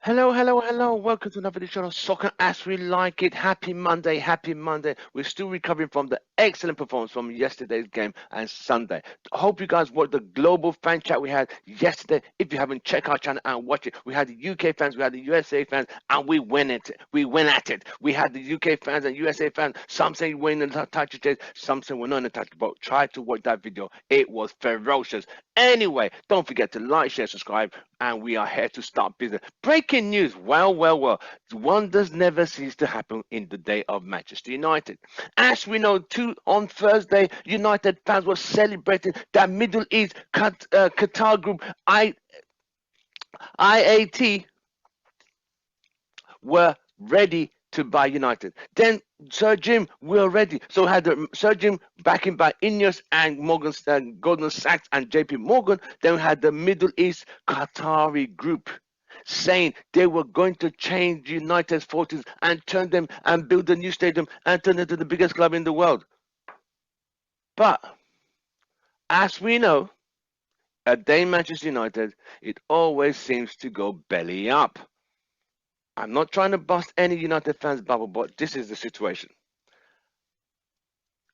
Hello, hello, hello. Welcome to another edition of Soccer As We Like It. Happy Monday, happy Monday. We're still recovering from the excellent performance from yesterday's game and Sunday. I hope you guys watched the global fan chat we had yesterday. If you haven't, check our channel and watch it. We had the UK fans, we had the USA fans, and we went at it. We went at it. We had the UK fans and USA fans. Some say we're in the title chase, some say we're not in the title, but try to watch that video. It was ferocious. Anyway, don't forget to like, share, subscribe, and we are here to start business. Breaking news. Well. Wonders never cease to happen in the day of Manchester United. As we know, too, on Thursday, United fans were celebrating that Middle East Qatar group IAT were ready to buy United. Then Sir Jim, we're ready. So had Sir Jim backing by Ineos and Goldman Sachs and JP Morgan. Then we had the Middle East Qatari group saying they were going to change United's fortunes and turn them and build a new stadium and turn it into the biggest club in the world. But as we know, a day in Manchester United, it always seems to go belly up. I'm not trying to bust any United fans bubble, but this is the situation.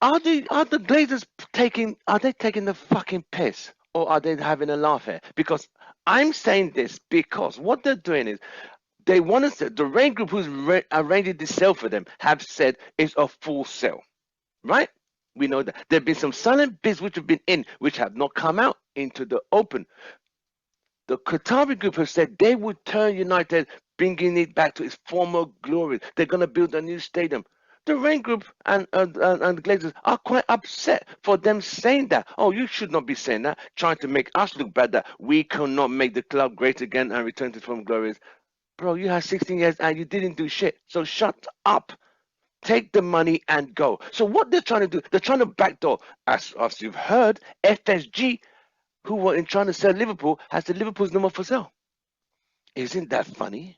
Are the Glazers taking the fucking piss, or are they having a laugh here? Because I'm saying this because what they're doing is they want to say the Rain Group who's arranging this sale for them have said it's a full sale, right? We know that there have been some silent bids which have been in, which have not come out into the open. The Qatari group have said they would turn United, bringing it back to its former glory. They're going to build a new stadium. The Rain Group and the Glazers are quite upset for them saying that. Oh, you should not be saying that, trying to make us look bad that we cannot make the club great again and return to its former glories. Bro, you had 16 years and you didn't do shit. So shut up. Take the money and go. So what they're trying to do, they're trying to backdoor, as you've heard, FSG, who were in trying to sell Liverpool, has the Liverpool's number for sale. Isn't that funny?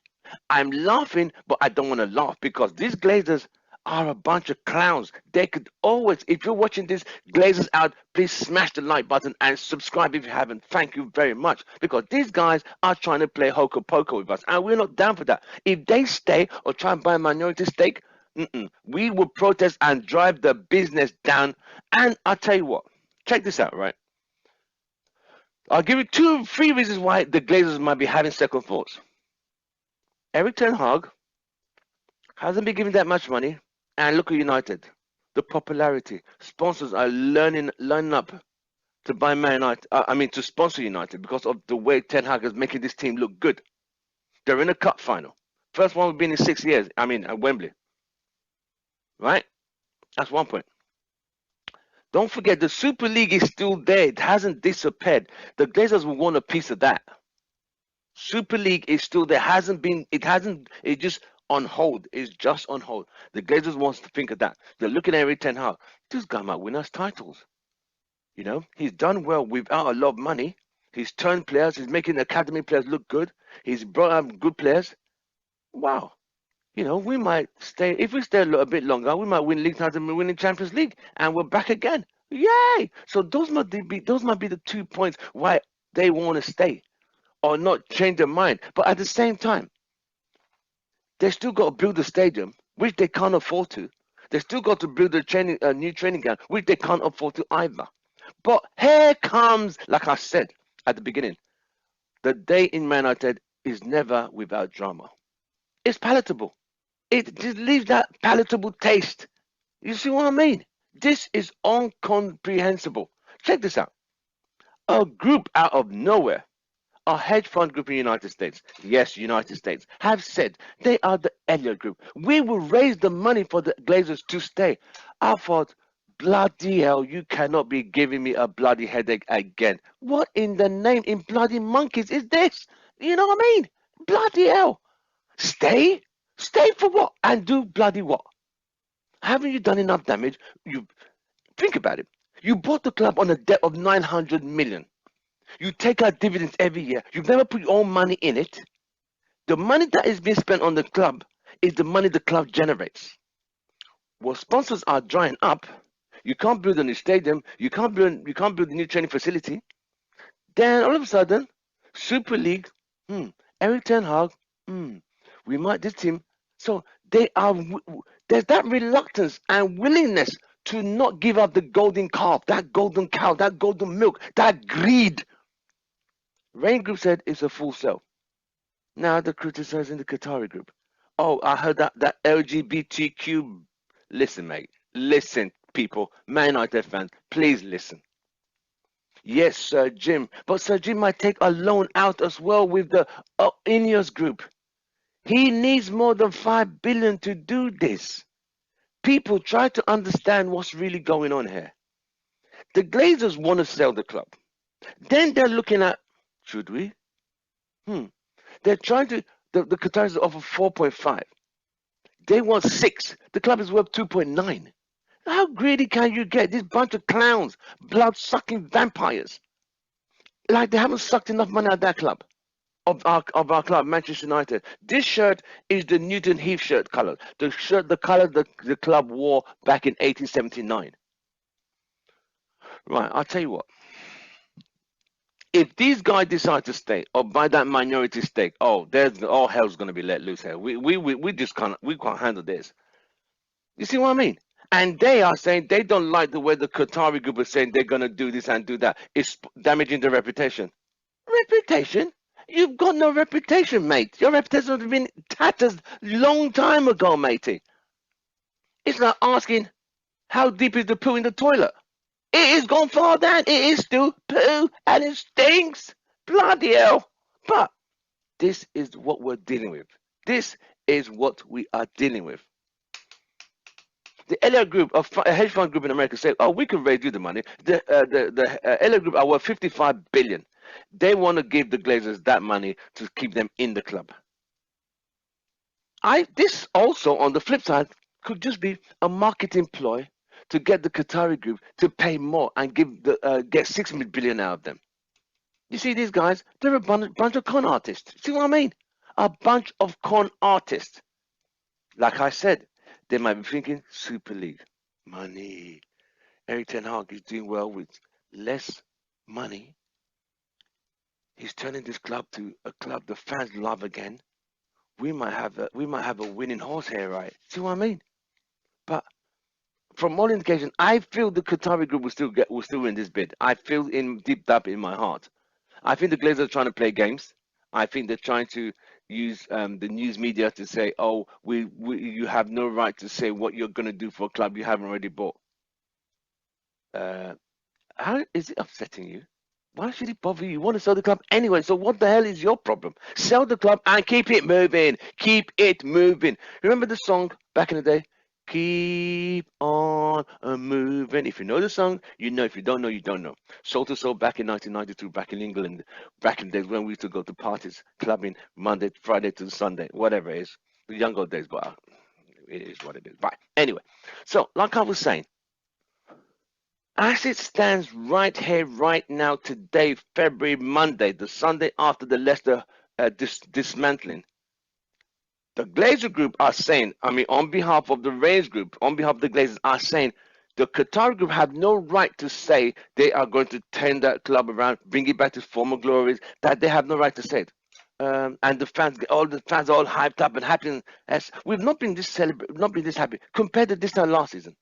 I'm laughing, but I don't want to laugh because these Glazers are a bunch of clowns. They could always, if you're watching this Glazers out, please smash the like button and subscribe if you haven't. Thank you very much because these guys are trying to play hocus pocus with us and we're not down for that. If they stay or try and buy a minority stake, we will protest and drive the business down. And I'll tell you what, check this out, right? I'll give you three reasons why the Glazers might be having second thoughts. Eric Ten Hag hasn't been given that much money, and look at United. The popularity. Sponsors are lining up to buy Man United. To sponsor United because of the way Ten Hag is making this team look good. They're in a cup final. First one we've been in 6 years. At Wembley. Right? That's one point. Don't forget the Super League is still there. It hasn't disappeared. The Glazers will want a piece of that. Super League is still there. It's just on hold. It's just on hold. The Glazers wants to think of that. They're looking at Eric Ten Hag. This guy might win us titles. He's done well without a lot of money. He's turned players. He's making academy players look good. He's brought up good players. Wow. We might stay. If we stay a little bit longer, we might win league titles and win the Champions League, and we're back again. Yay! So those might be the 2 points why they want to stay or not change their mind. But at the same time, they still got to build a stadium, which they can't afford to. They still got to build a new training ground, which they can't afford to either. But here comes, like I said at the beginning, the day in Man United is never without drama. It's palatable. It just leaves that palatable taste. You see what I mean? This is incomprehensible. Check this out. A group out of nowhere, a hedge fund group in the United States, yes, United States, have said they are the Elliott Group. We will raise the money for the Glazers to stay. I thought, bloody hell, you cannot be giving me a bloody headache again. What in the name in bloody monkeys is this? You know what I mean? Bloody hell. Stay? Stay for what? And do bloody what? Haven't you done enough damage? You think about it. You bought the club on a debt of 900 million. You take out dividends every year. You've never put your own money in it. The money that is being spent on the club is the money the club generates. Well, sponsors are drying up. You can't build a new stadium. You can't build a new training facility. Then all of a sudden, Super League. Eric Ten Hag We might this team. So they are. There's that reluctance and willingness to not give up the golden calf, that golden cow, that golden milk, that greed. Rain Group said it's a full sell. Now they're criticizing the Qatari group. Oh, I heard that LGBTQ. Listen, mate. Listen, people. Man United fans, please listen. Yes, Sir Jim. But Sir Jim might take a loan out as well with the Ineos group. He needs more than 5 billion to do this. People try to understand what's really going on here. The Glazers want to sell the club. Then they're looking at, should we? They're trying to, the Qataris offer 4.5. They want 6. The club is worth 2.9. How greedy can you get? This bunch of clowns, blood-sucking vampires. Like they haven't sucked enough money out of that club. Of our club, Manchester United. This shirt is the Newton Heath shirt color. The color the club wore back in 1879. Right, I'll tell you what. If these guys decide to stay or buy that minority stake, there's all hell's gonna be let loose here. We just can't handle this. You see what I mean? And they are saying they don't like the way the Qatari group is saying they're gonna do this and do that. It's damaging their reputation. Reputation? You've got no reputation, mate. Your reputation has been tatters long time ago, matey. It's like asking, how deep is the poo in the toilet? It is gone far down. It is still poo and it stinks. Bloody hell. But this is what we're dealing with. This is what we are dealing with. The Elliott Group, a hedge fund group in America, said, we can raise you the money. The Elliott Group are worth 55 billion. They want to give the Glazers that money to keep them in the club. This also, on the flip side, could just be a marketing ploy to get the Qatari group to pay more and get 6 billion out of them. You see these guys? They're a bunch of con artists. See what I mean? A bunch of con artists. Like I said, they might be thinking Super League, money. Eric Ten Hag is doing well with less money. He's turning this club to a club the fans love again. We might have a winning horse here, right? See what I mean? But from all indications, I feel the Qatari group will still win this bid. I feel deep down in my heart. I think the Glazers are trying to play games. I think they're trying to use the news media to say, you have no right to say what you're going to do for a club you haven't already bought. How is it upsetting you? Why should it bother you? You want to sell the club anyway, so what the hell is your problem? Sell the club and keep it moving. Keep it moving. Remember the song back in the day? Keep on moving. If you know the song, you know. If you don't know, you don't know. Soul to Soul back in 1992, back in England, back in the days when we used to go to parties, clubbing, Monday, Friday to Sunday, whatever it is. The young old days, but it is what it is. Right. Anyway, so like I was saying, as it stands right here, right now, today, February, Monday, the Sunday after the Leicester dismantling, the Glazer group are saying, on behalf of the Rays group, on behalf of the Glazers, are saying the Qatar group have no right to say they are going to turn that club around, bring it back to former glories, that they have no right to say it. And the fans are all hyped up and happy. We've not been this happy compared to this time last season.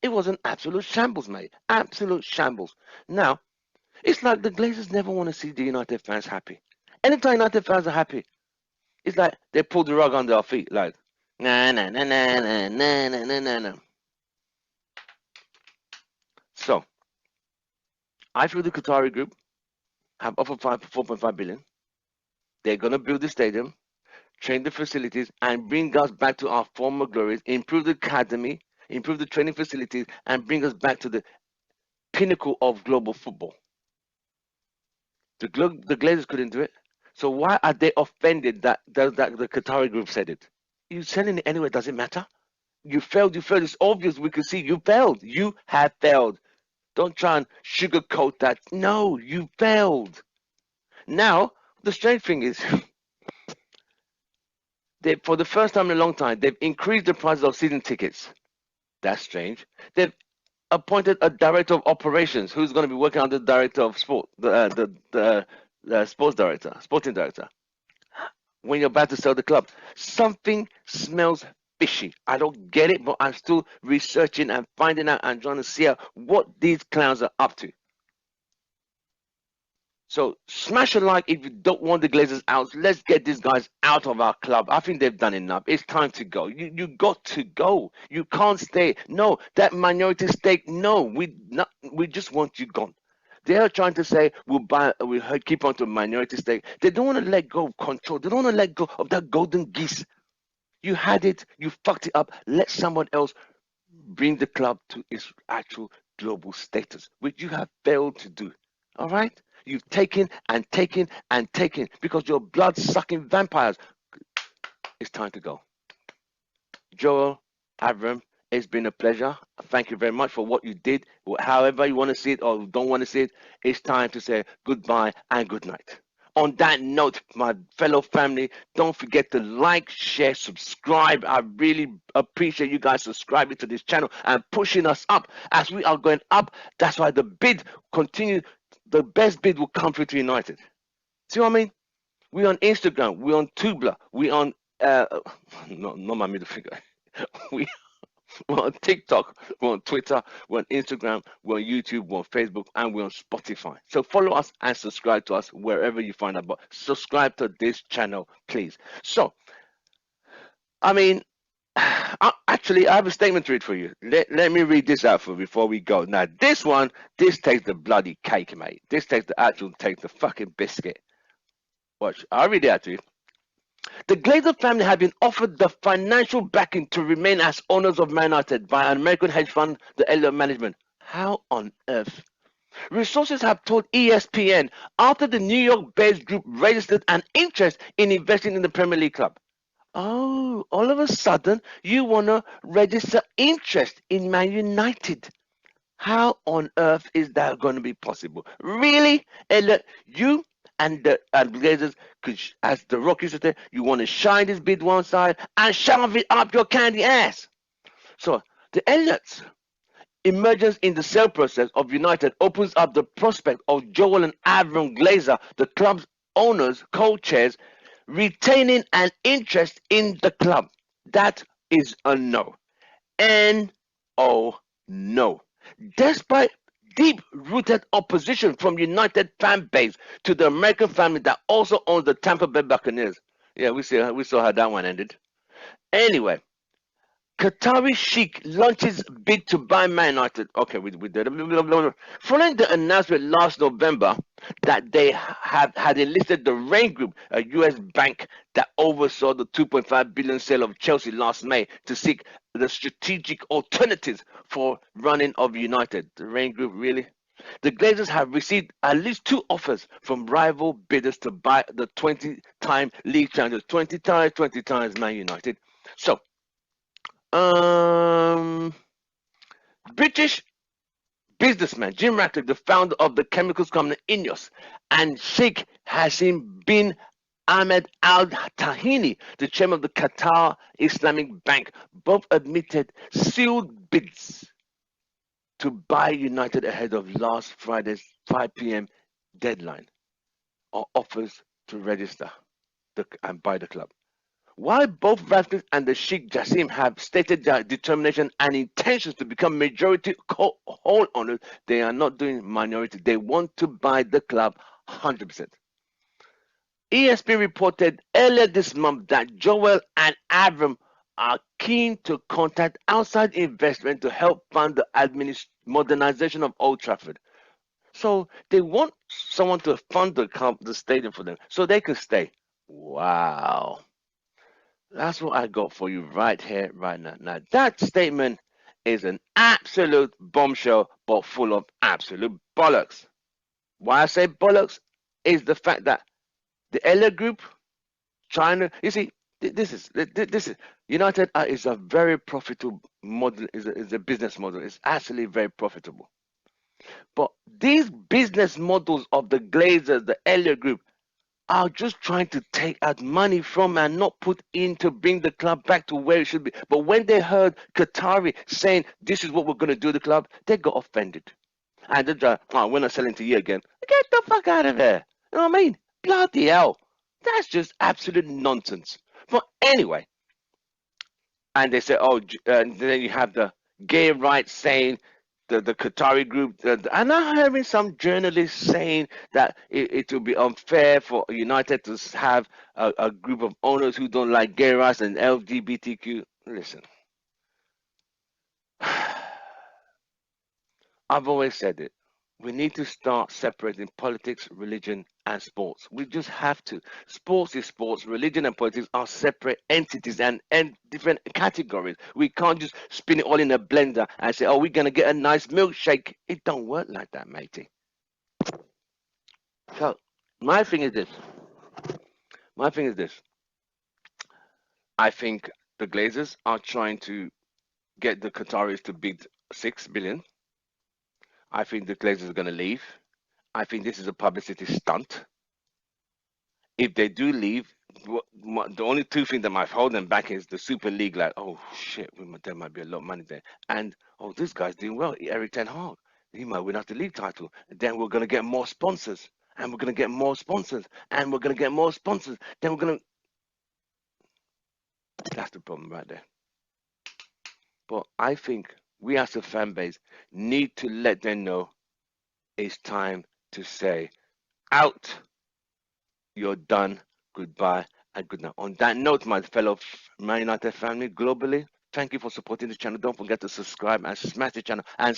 It was an absolute shambles, mate. Absolute shambles. Now, it's like the Glazers never want to see the United fans happy. Anytime United fans are happy, it's like they pull the rug under our feet, like, nah. So, I feel the Qatari group have offered 4.5 billion. They're going to build the stadium, train the facilities, and bring us back to our former glories, improve the academy, improve the training facilities, and bring us back to the pinnacle of global football. The Glazers couldn't do it. So why are they offended that the Qatari group said it? You selling it anyway, does it matter? You failed. It's obvious. We can see you failed. You have failed. Don't try and sugarcoat that. No, you failed. Now, the strange thing is, for the first time in a long time, they've increased the prices of season tickets. That's strange. They've appointed a director of operations who's going to be working under the director of sport, the sporting director. when you're about to sell the club. Something smells fishy. I don't get it, but I'm still researching and finding out and trying to see out what these clowns are up to. So smash a like if you don't want the Glazers out. Let's get these guys out of our club. I think they've done enough. It's time to go. You got to go. You can't stay. No, that minority stake. No, we just want you gone. They are trying to say we'll keep on to minority stake. They don't want to let go of control. They don't want to let go of that golden geese. You had it. You fucked it up. Let someone else bring the club to its actual global status, which you have failed to do. All right? You've taken and taken and taken because you're blood-sucking vampires. It's time to go. Joel, Avram, it's been a pleasure. Thank you very much for what you did. However you want to see it or don't want to see it, it's time to say goodbye and good night. On that note, my fellow family, don't forget to like, share, subscribe. I really appreciate you guys subscribing to this channel and pushing us up. As we are going up, that's why the bid continues. The best bid will come through to United. See what I mean? We're on Instagram. We're on TUMBLER. We're on, not my middle finger. We're on TikTok, we're on Twitter, we're on Instagram, we're on YouTube, we're on Facebook, and we're on Spotify. So follow us and subscribe to us wherever you find us. But subscribe to this channel, please. So, I mean, actually, I have a statement to read for you. Let me read this out for you before we go. Now, this takes the bloody cake, mate. This takes the fucking biscuit. Watch, I'll read it out to you. The Glazer family have been offered the financial backing to remain as owners of MANUTD by an American hedge fund, the Elliott Management. How on earth? Resources have told ESPN after the New York-based group registered an interest in investing in the Premier League club. Oh, all of a sudden, you want to register interest in Man United. How on earth is that going to be possible? Really? Elliott, you and the Glazers, as the Rock used to say, you want to shine this bid one side and shove it up your candy ass. So the Elliott's emergence in the sale process of United opens up the prospect of Joel and Avram Glazer, the club's owners, co-chairs, retaining an interest in the club. That is a no. N-O, no. Despite deep-rooted opposition from United fan base to the American family that also owns the Tampa Bay Buccaneers. Yeah, we saw how that one ended. Anyway, Qatari Sheikh launches bid to buy Man United. Okay, we did it. Following the announcement last November that they had enlisted the Rain Group, a U.S. bank that oversaw the 2.5 billion sale of Chelsea last May, to seek the strategic alternatives for running of United. The Rain Group, really? The Glazers have received at least 2 offers from rival bidders to buy the 20-time league champions, 20 times Man United. So, British businessman Jim Ratcliffe, the founder of the chemicals company Ineos, and Sheikh Hassim bin Ahmed Al Tahini, the chairman of the Qatar Islamic Bank, both admitted sealed bids to buy United ahead of last Friday's 5 p.m. deadline, or offers to register and buy the club. While both Ratcliffe and the Sheikh Jassim have stated their determination and intentions to become majority whole owners, they are not doing minority. They want to buy the club 100%. ESPN reported earlier this month that Joel and Avram are keen to contact outside investment to help fund the modernization of Old Trafford. So they want someone to fund the stadium for them so they can stay. Wow. That's what I got for you right here, right now. Now, that statement is an absolute bombshell, but full of absolute bollocks. Why I say bollocks is the fact that the Elliott Group, China, you see, this is United is a very profitable model, is a business model. It's actually very profitable. But these business models of the Glazers, the Elliott Group, are just trying to take out money from and not put in to bring the club back to where it should be. But when they heard Qatari saying this is what we're going to do to the club, they got offended. And they're we're not selling to you again. Get the fuck out of there. You know what I mean? Bloody hell. That's just absolute nonsense. But anyway, and they say, oh, and then you have the gay rights saying the Qatari group, and I'm hearing some journalists saying that it will be unfair for United to have a group of owners who don't like gay rights and LGBTQ. Listen, I've always said it. We need to start separating politics, religion, and sports. We just have to. Sports is sports. Religion and politics are separate entities and different categories. We can't just spin it all in a blender and say, "Oh, we're gonna get a nice milkshake." It don't work like that, matey. So, my thing is this. My thing is this. I think the Glazers are trying to get the Qataris to bid 6 billion. I think the Glazers are gonna leave. I think this is a publicity stunt. If they do leave, the only two things that might hold them back is the Super League. Like, oh shit, there might be a lot of money there, and oh, this guy's doing well. Eric Ten Hag, he might win out the league title. Then we're gonna get more sponsors, and we're gonna get more sponsors, and we're gonna get more sponsors. Then we're gonna. That's the problem right there. But I think we as a fan base need to let them know it's time to say out. You're done. Goodbye and good night. On that note, my fellow Man United family globally, thank you for supporting the channel. Don't forget to subscribe and smash the channel and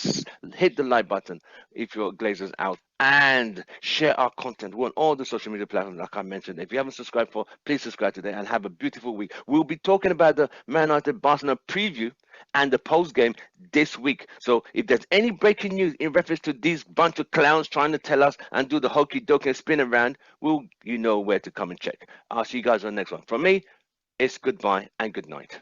hit the like button if your Glazers out, and share our content. We're on all the social media platforms, like I mentioned. If you haven't subscribed for, please subscribe today and have a beautiful week. We'll be talking about the Man United Barcelona preview and the post game this week. So if there's any breaking news in reference to these bunch of clowns trying to tell us and do the hokey dokey and spin around, you know where to come and check. I'll see you guys on the next one. From me, it's goodbye and good night.